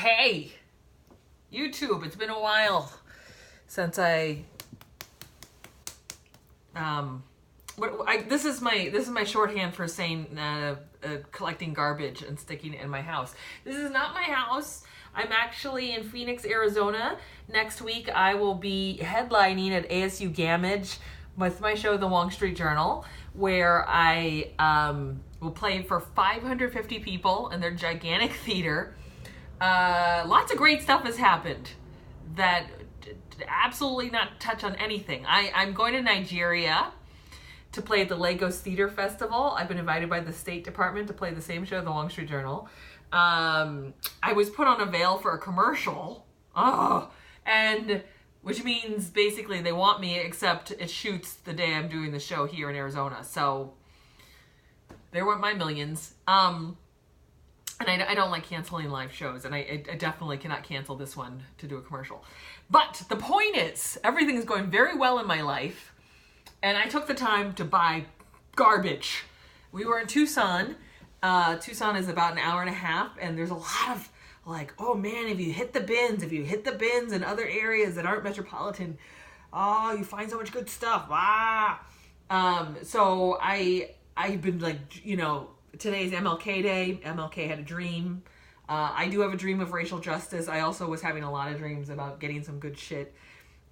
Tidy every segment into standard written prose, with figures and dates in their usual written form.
Hey, YouTube, it's been a while since this is my shorthand for saying collecting garbage and sticking it in my house. This is not my house. I'm actually in Phoenix, Arizona. Next week I will be headlining at ASU Gamage with my show, The Wong Street Journal, where I will play for 550 people in their gigantic theater. Lots of great stuff has happened that absolutely not touch on anything. I'm going to Nigeria to play at the Lagos Theater Festival. I've been invited by the State Department to play the same show, The Wong Street Journal. I was put on a veil for a commercial. And which means basically they want me, except it shoots the day I'm doing the show here in Arizona. So there went my millions. And I don't like canceling live shows, and I definitely cannot cancel this one to do a commercial. But the point is, everything is going very well in my life, and I took the time to buy garbage. We were in Tucson. Tucson is about an hour and a half, and there's a lot of like, oh man, if you hit the bins in other areas that aren't metropolitan, you find so much good stuff. So I've been like, today's MLK Day. MLK had a dream. I do have a dream of racial justice. I also was having a lot of dreams about getting some good shit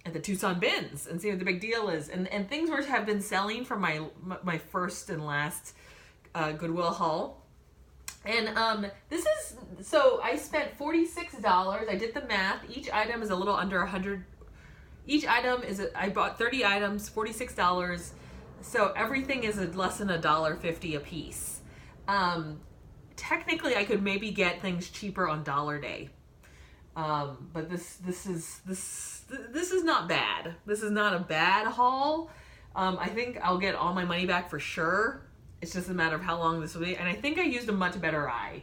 at the Tucson bins and seeing what the big deal is. And things have been selling from my first and last Goodwill haul. And so I spent $46. I did the math. Each item is a little under 100. I bought 30 items, $46. So everything is less than $1.50 a piece. Technically I could maybe get things cheaper on Dollar Day. But this is not bad. This is not a bad haul. I think I'll get all my money back for sure. It's just a matter of how long this will be. And I think I used a much better eye.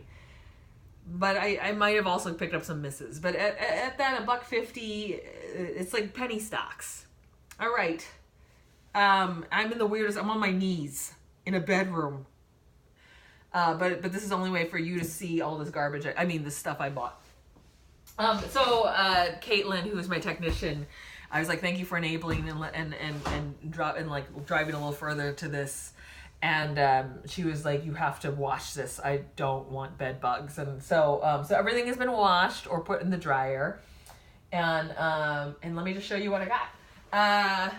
But I might have also picked up some misses. But at that $1.50, it's like penny stocks. All right. I'm in the weirdest. I'm on my knees in a bedroom. But this is the only way for you to see all this garbage. This stuff I bought. Caitlin, who is my technician, I was like, thank you for enabling and driving a little further to this. And she was like, you have to wash this. I don't want bed bugs. And so everything has been washed or put in the dryer. And let me just show you what I got. That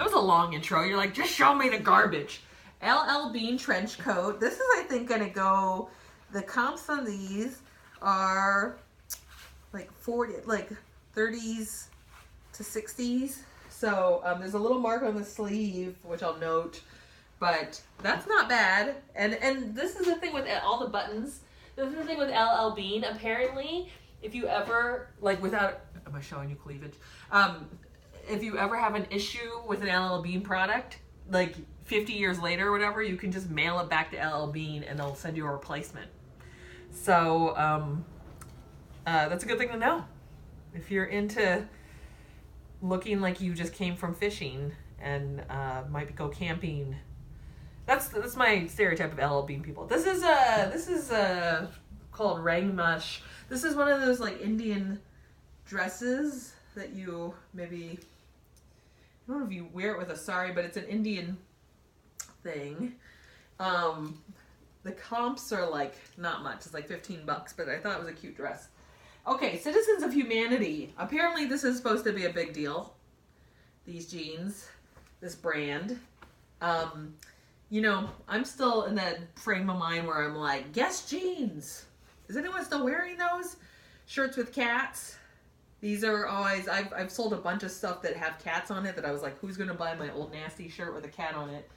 was a long intro. You're like, just show me the garbage. LL Bean trench coat. This is, I think, going to go, the comps on these are like 30s to 60s. So there's a little mark on the sleeve, which I'll note, but that's not bad. And this is the thing with all the buttons. This is the thing with LL Bean. Apparently, if you ever, am I showing you cleavage? If you ever have an issue with an LL Bean product, 50 years later or whatever, you can just mail it back to LL Bean and they'll send you a replacement. So that's a good thing to know. If you're into looking like you just came from fishing and might go camping, that's my stereotype of LL Bean people. This is called Rangmush. This is one of those Indian dresses that you maybe, I don't know if you wear it with a sari, but it's an Indian thing. The comps are not much. It's $15, but I thought it was a cute dress. Okay, Citizens of Humanity. Apparently this is supposed to be a big deal. These jeans, this brand. I'm still in that frame of mind where I'm like, Guess jeans. Is anyone still wearing those? Shirts with cats. These are always, I've sold a bunch of stuff that have cats on it that I was like, who's going to buy my old nasty shirt with a cat on it?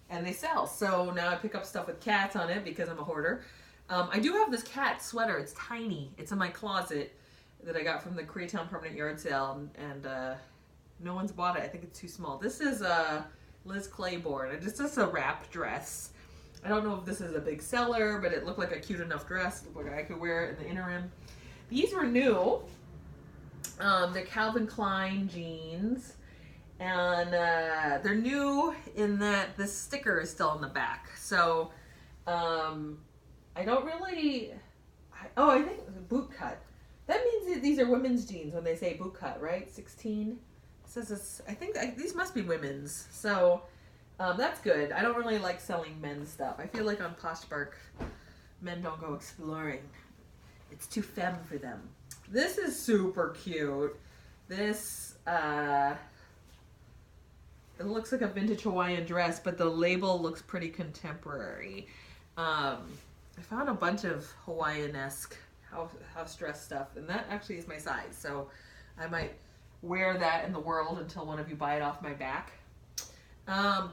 And they sell. So now I pick up stuff with cats on it because I'm a hoarder. I do have this cat sweater. It's tiny. It's in my closet that I got from the Koreatown Permanent Yard Sale. And no one's bought it. I think it's too small. This is Liz Claiborne. This is a wrap dress. I don't know if this is a big seller, but it looked like a cute enough dress. It looked like I could wear it in the interim. These were new. They're Calvin Klein jeans. And they're new in that the sticker is still on the back. So I don't really, I think boot cut. That means that these are women's jeans when they say boot cut, right? 16. It says this, I think these must be women's. So that's good. I don't really like selling men's stuff. I feel like on Poshmark, men don't go exploring. It's too femme for them. This is super cute. This, it looks like a vintage Hawaiian dress, but the label looks pretty contemporary. I found a bunch of Hawaiian-esque house dress stuff, and that actually is my size, so I might wear that in the world until one of you buy it off my back.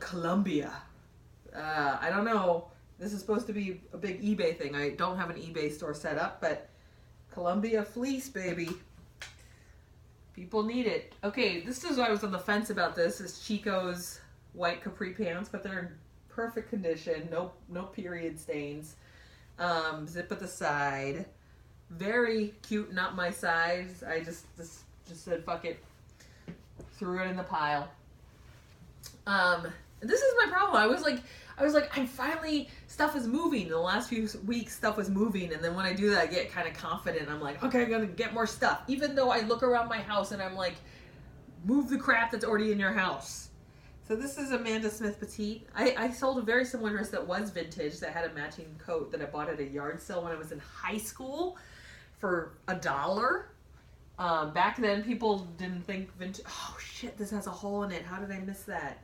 Columbia. I don't know. This is supposed to be a big eBay thing. I don't have an eBay store set up, but Columbia fleece, baby. People need it. Okay, this is why I was on the fence about this. Is Chico's white capri pants, but they're in perfect condition. No period stains. Zip at the side. Very cute, not my size. I just said fuck it. Threw it in the pile. This is my problem. I was like, I'm finally, stuff is moving. In the last few weeks, stuff was moving. And then when I do that, I get kind of confident. I'm like, okay, I'm going to get more stuff. Even though I look around my house and I'm like, move the crap that's already in your house. So this is Amanda Smith Petite. I sold a very similar dress that was vintage that had a matching coat that I bought at a yard sale when I was in high school for $1. Back then, people didn't think vintage. Oh shit, this has a hole in it. How did I miss that?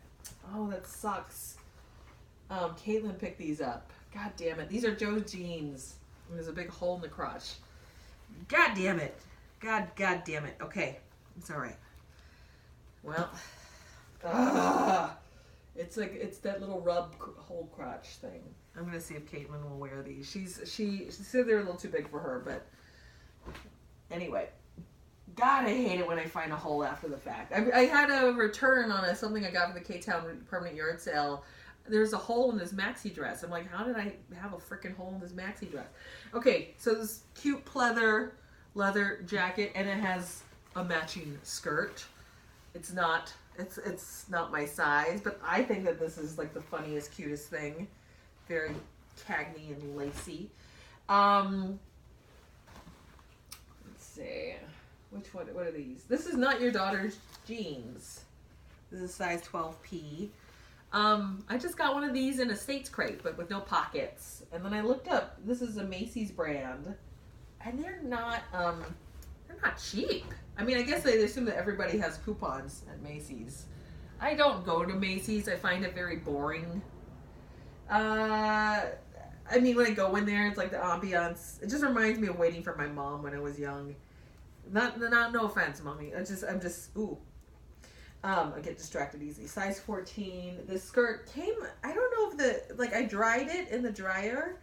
Oh, that sucks. Caitlin picked these up. God damn it. These are Joe's jeans. There's a big hole in the crotch. God damn it. God damn it. Okay. It's alright. Well. It's that little rub hole crotch thing. I'm going to see if Caitlin will wear these. She said they're a little too big for her, but anyway. God, I hate it when I find a hole after the fact. I had a return on something I got from the K-Town permanent yard sale. There's a hole in this maxi dress. I'm like, how did I have a freaking hole in this maxi dress? Okay, so this cute leather jacket, and it has a matching skirt. It's not my size, but I think that this is like the funniest, cutest thing. Very Cagney and lacy. Let's see. What are these? This is not your daughter's jeans. This is size 12P. I just got one of these in a States crate, but with no pockets. And then I looked up, this is a Macy's brand. And they're not cheap. I mean, I guess they assume that everybody has coupons at Macy's. I don't go to Macy's. I find it very boring. I mean, when I go in there, it's like the ambiance. It just reminds me of waiting for my mom when I was young. No offense, mommy. Ooh. I get distracted easy. Size 14. This skirt came, I don't know if I dried it in the dryer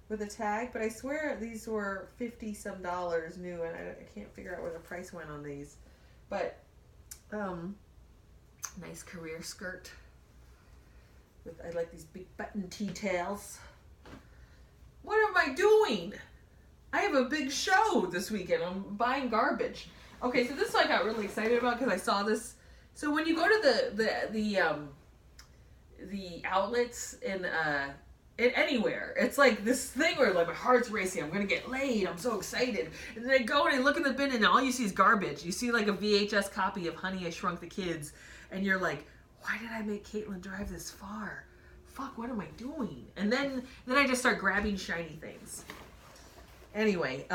with a tag, but I swear these were $50 some new, and I can't figure out where the price went on these. But, nice career skirt. I like these big button T-tails. What am I doing? I have a big show this weekend. I'm buying garbage. Okay, so this I got really excited about because I saw this. So when you go to the outlets in anywhere, it's like this thing where like my heart's racing. I'm gonna get laid. I'm so excited. And then I go and I look in the bin and all you see is garbage. You see like a VHS copy of Honey, I Shrunk the Kids, and you're like, why did I make Caitlin drive this far? Fuck, what am I doing? And then I just start grabbing shiny things. Anyway,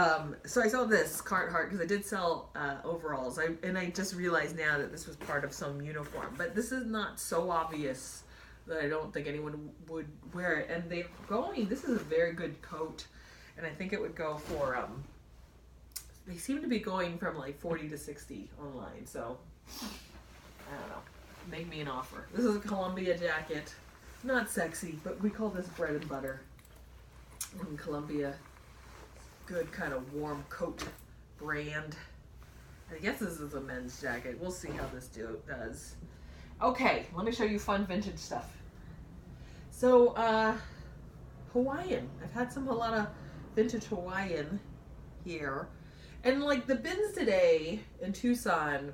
so I saw this Carhartt because I did sell overalls. I just realized now that this was part of some uniform. But this is not so obvious that I don't think anyone would wear it. And this is a very good coat. And I think it would go for, they seem to be going from like 40 to 60 online. So, I don't know. Make me an offer. This is a Columbia jacket. Not sexy, but we call this bread and butter in Columbia. Good kind of warm coat brand. I guess this is a men's jacket. We'll see how this does. Okay, let me show you fun vintage stuff. So, Hawaiian. I've had a lot of vintage Hawaiian here. And like the bins today in Tucson,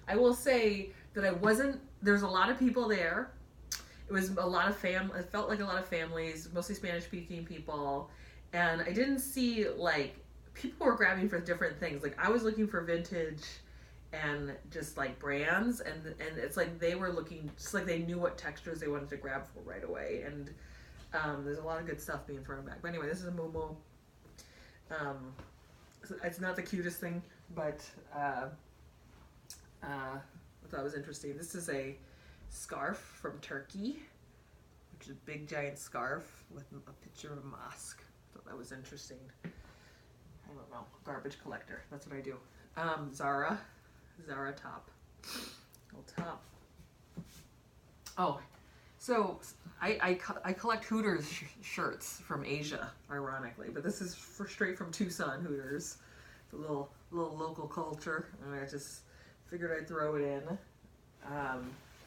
I will say that there's a lot of people there. It was a lot of it felt like a lot of families, mostly Spanish speaking people. And I didn't see like people were grabbing for different things. Like I was looking for vintage and just like brands, and it's like they were looking, just like they knew what textures they wanted to grab for right away. And there's a lot of good stuff being thrown back. But anyway, this is a Mumu. It's not the cutest thing, but I thought it was interesting. This is a scarf from Turkey, which is a big giant scarf with a picture of a mosque. I thought that was interesting. I don't know, garbage collector. That's what I do. Zara top. Little top. Oh, so I collect Hooters shirts from Asia, ironically, but this is straight from Tucson Hooters. It's a little local culture, and I just figured I'd throw it in.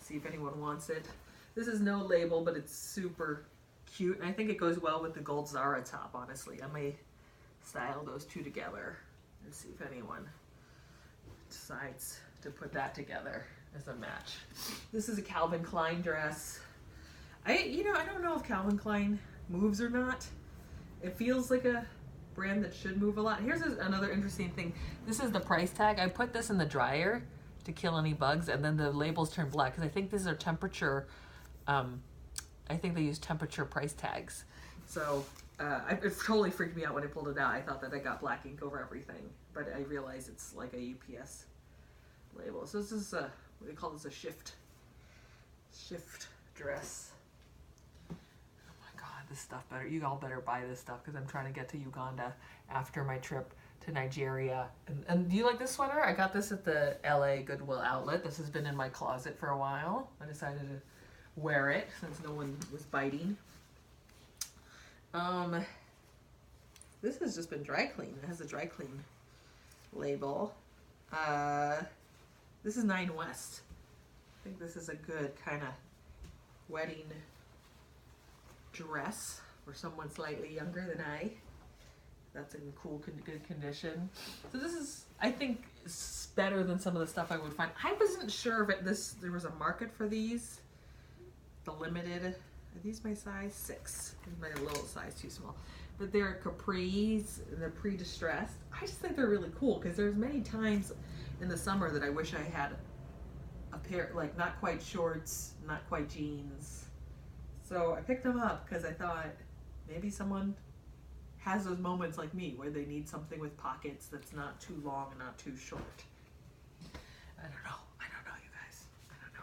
See if anyone wants it. This is no label, but it's super cute, and I think it goes well with the gold Zara top, honestly. I may style those two together and see if anyone decides to put that together as a match. This is a Calvin Klein dress. I don't know if Calvin Klein moves or not. It feels like a brand that should move a lot. Here's another interesting thing. This is the price tag. I put this in the dryer to kill any bugs, and then the labels turn black because I think these are temperature. I think they use temperature price tags. So it totally freaked me out when I pulled it out. I thought that I got black ink over everything, but I realized it's like a UPS label. So this is what do they call this? A shift dress. Oh my God, this stuff better. You all better buy this stuff because I'm trying to get to Uganda after my trip to Nigeria. And do you like this sweater? I got this at the LA Goodwill outlet. This has been in my closet for a while. I decided to wear it since no one was biting. This has just been dry clean. It has a dry clean label. This is 9 West. I think this is a good kind of wedding dress for someone slightly younger than I. That's in cool, good condition. So this is, I think, better than some of the stuff I would find. I wasn't sure if there was a market for these. The limited, are these my size? 6. My little size too small. But they're capris, and they're pre-distressed. I just think they're really cool because there's many times in the summer that I wish I had a pair, like not quite shorts, not quite jeans. So I picked them up because I thought maybe someone has those moments like me where they need something with pockets that's not too long and not too short. I don't know, you guys. I don't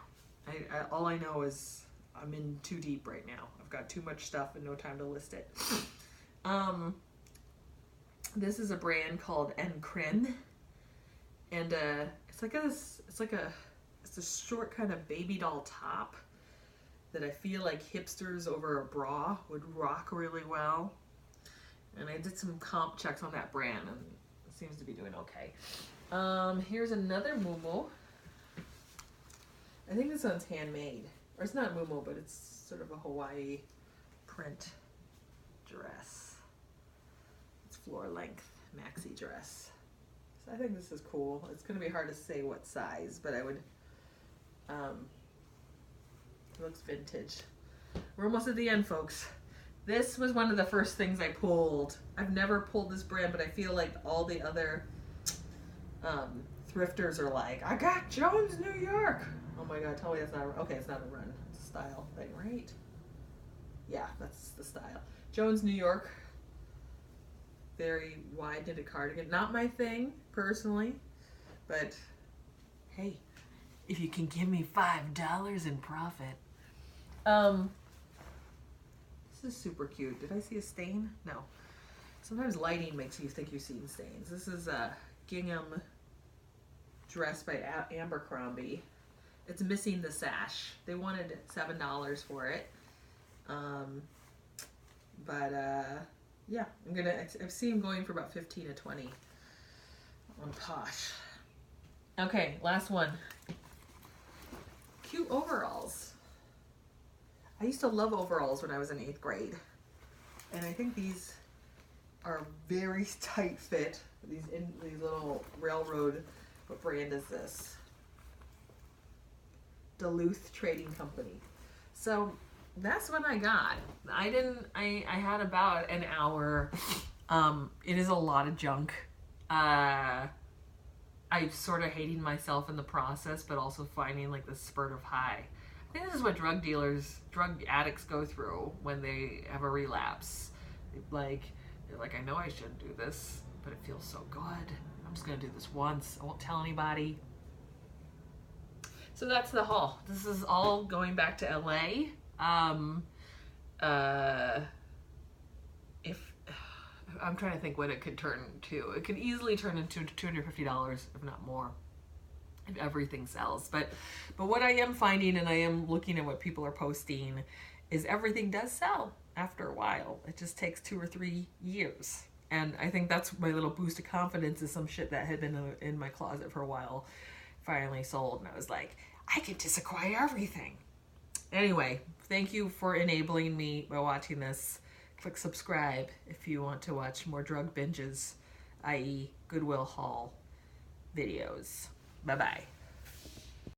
know. All I know is I'm in too deep right now. I've got too much stuff and no time to list it. This is a brand called Encrin, and it's a short kind of baby doll top that I feel like hipsters over a bra would rock really well. And I did some comp checks on that brand, and it seems to be doing okay. Here's another Mumu. I think this one's handmade. Or it's not Mumu, but it's sort of a Hawaii print dress. It's floor length maxi dress. So I think this is cool. It's going to be hard to say what size, but I would, it looks vintage. We're almost at the end, folks. This was one of the first things I pulled. I've never pulled this brand, but I feel like all the other thrifters are like, I got Jones, New York. Oh my God, tell me that's not, okay, it's not a run. It's a style thing, right? Yeah, that's the style. Jones, New York. Very wide knitted cardigan. Not my thing, personally, but hey, if you can give me $5 in profit. This is super cute. Did I see a stain? No. Sometimes lighting makes you think you've seen stains. This is a gingham dress by Abercrombie. It's missing the sash. They wanted $7 for it. Yeah, I've seen them going for about 15 to 20 on Posh. Okay, last one. Cute overalls. I used to love overalls when I was in 8th grade. And I think these are very tight fit. These little railroad, what brand is this? Duluth Trading Company. So that's what I got. I had about an hour It is a lot of junk. I'm sort of hating myself in the process, but also finding like this spurt of high. I think this is what drug addicts go through when they have a relapse. They're like, I know I shouldn't do this, but it feels so good. I'm just gonna do this once. I won't tell anybody. So that's the haul. This is all going back to LA. If I'm trying to think what it could turn to. It could easily turn into $250, if not more, if everything sells. But what I am finding, and I am looking at what people are posting, is everything does sell after a while. It just takes 2 or 3 years. And I think that's my little boost of confidence, is some shit that had been in my closet for a while finally sold. And I was like, I can just acquire everything. Anyway, thank you for enabling me by watching this. Click subscribe if you want to watch more drug binges, i.e. Goodwill haul videos. Bye-bye.